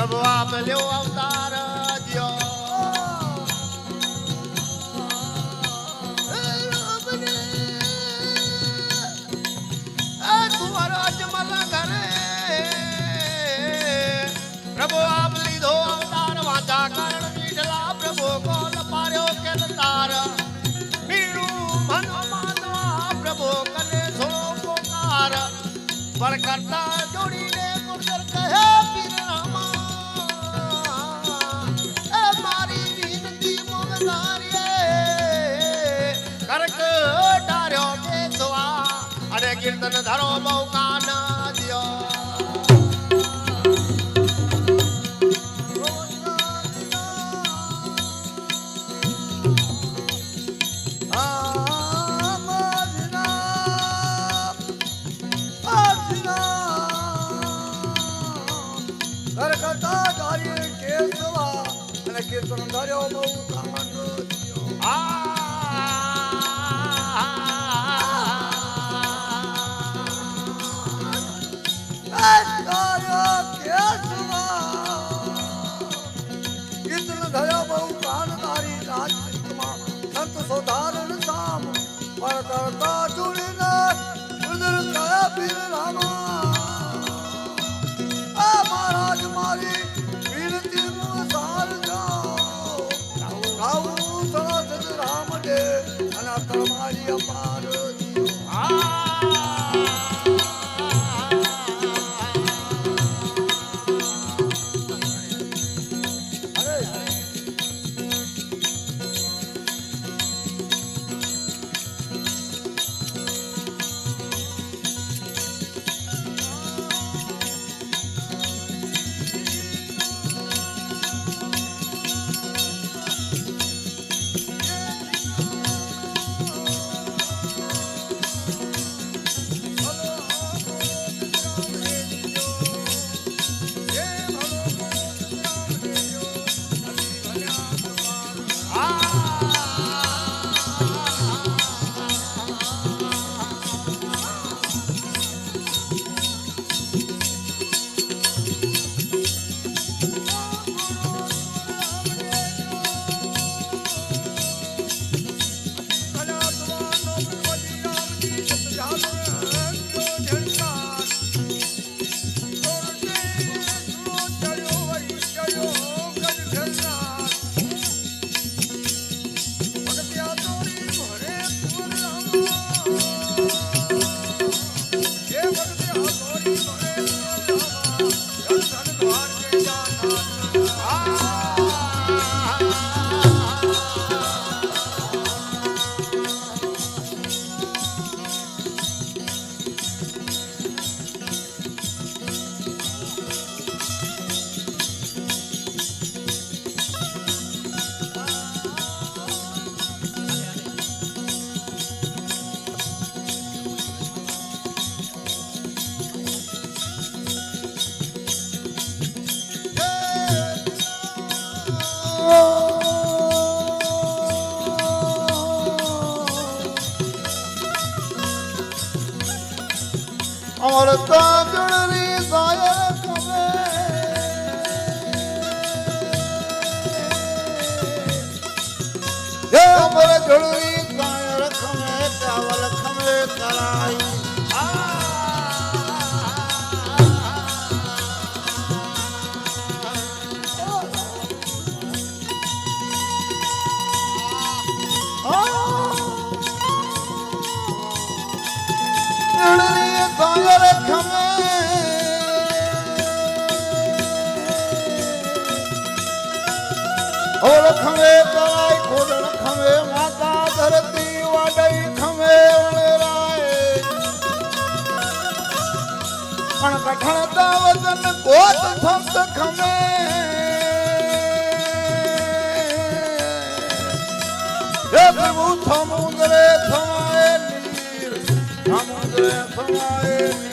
પ્રભુ આપ લ્યો અવતાર જ્યો તમારો અજમલ કરે પ્રભુ આપ લીધો અવતાર વાંચા કારણ મીઠલા પ્રભુ કોલ પાર્યો કેલ તાર મીઠું મન માનવા પ્રભુ કને થોડો પોકાર પર કરતા જોડીને ગુર્જર કહે પીર રામા એ મારી વિનતી મોગનારીએ કરક ડાર્યો બેસવા અને કીર્તન ધરો બહુ કાન દિયો કીર્તન ધર્યો બહુ કાન દિયો કીર્તન ધર્યો બહુ કાન તારી રાજમાં સંત સોધારણ સામ પર કરતા જોડીને ઉદર કયા પીર રામા આ મહારાજ મારી વિનતી નું સાર જાઓ ગાવું સત રામ દે અને તમારી અપાર અમરતા જળની સાયર ખમે હે અમર જળની સાયર ખમે ચાવલ ખમે કરાઈ ખમે તરાઈ ખોદણ ખમે માતા ધરતી વાડઈ ખમે વણરાય પણ કઠણતા વચન કોત સંત ખમે હે પ્રભુ સમુદ્રે થમાય નીર સમુદ્રે થમાય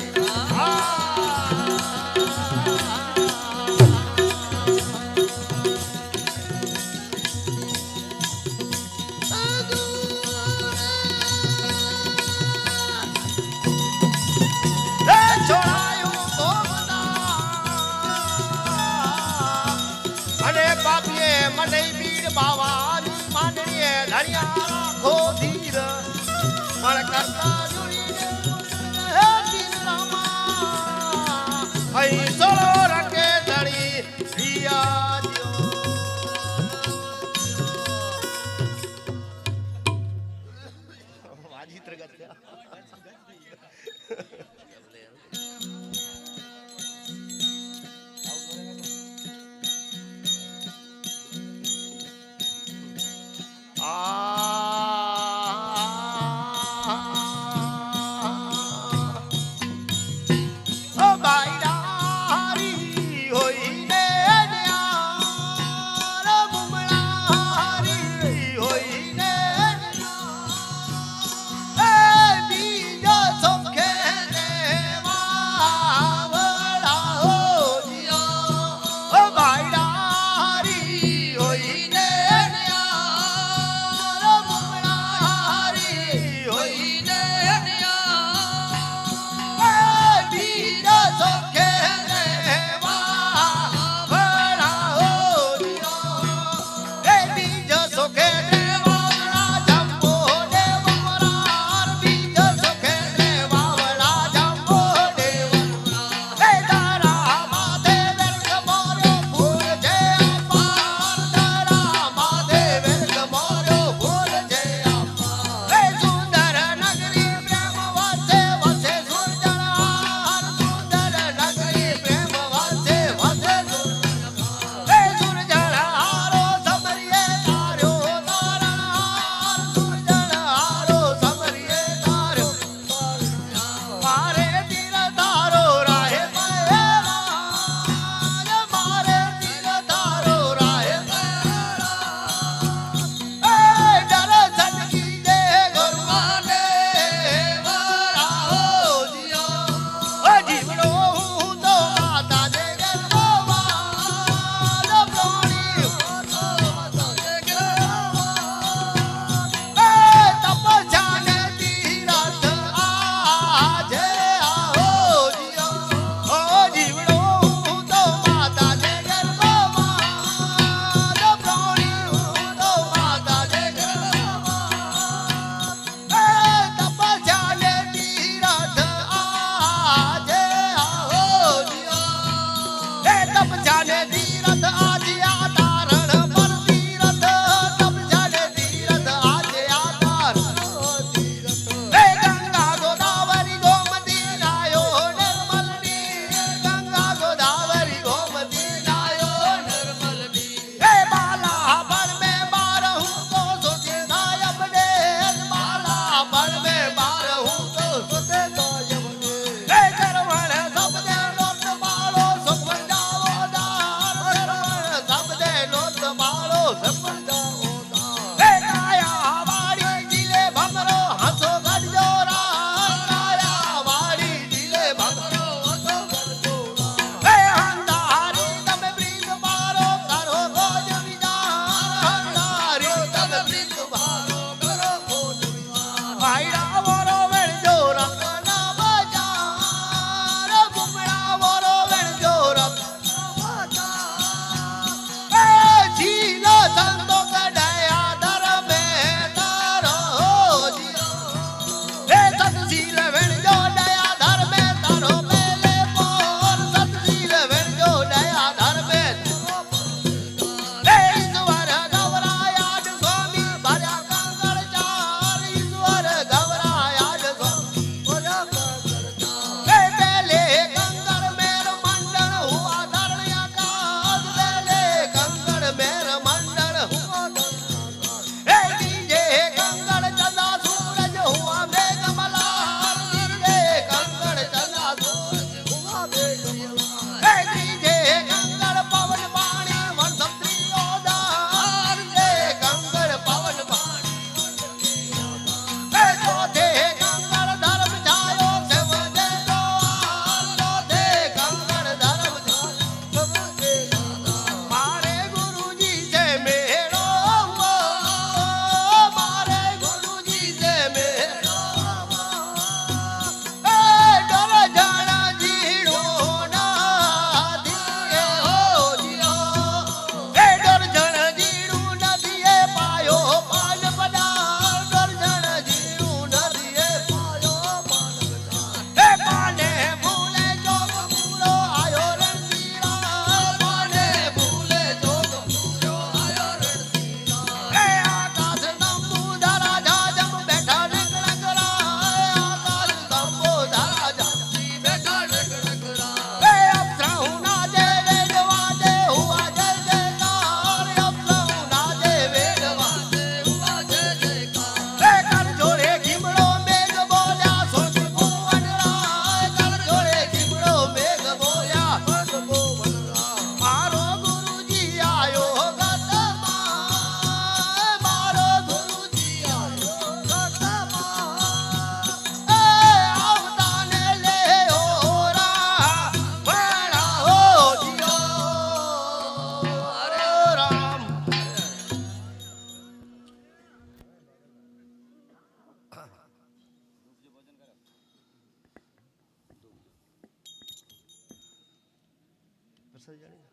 અસર જાણી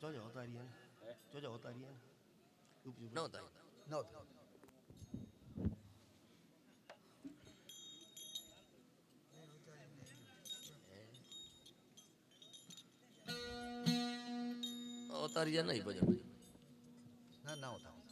જોજો ઉતારીએ ને જોજો ઉતારીએ ને ન થાય ન થાય. અવતારી જાય નહીં ભજન ના ના થાય.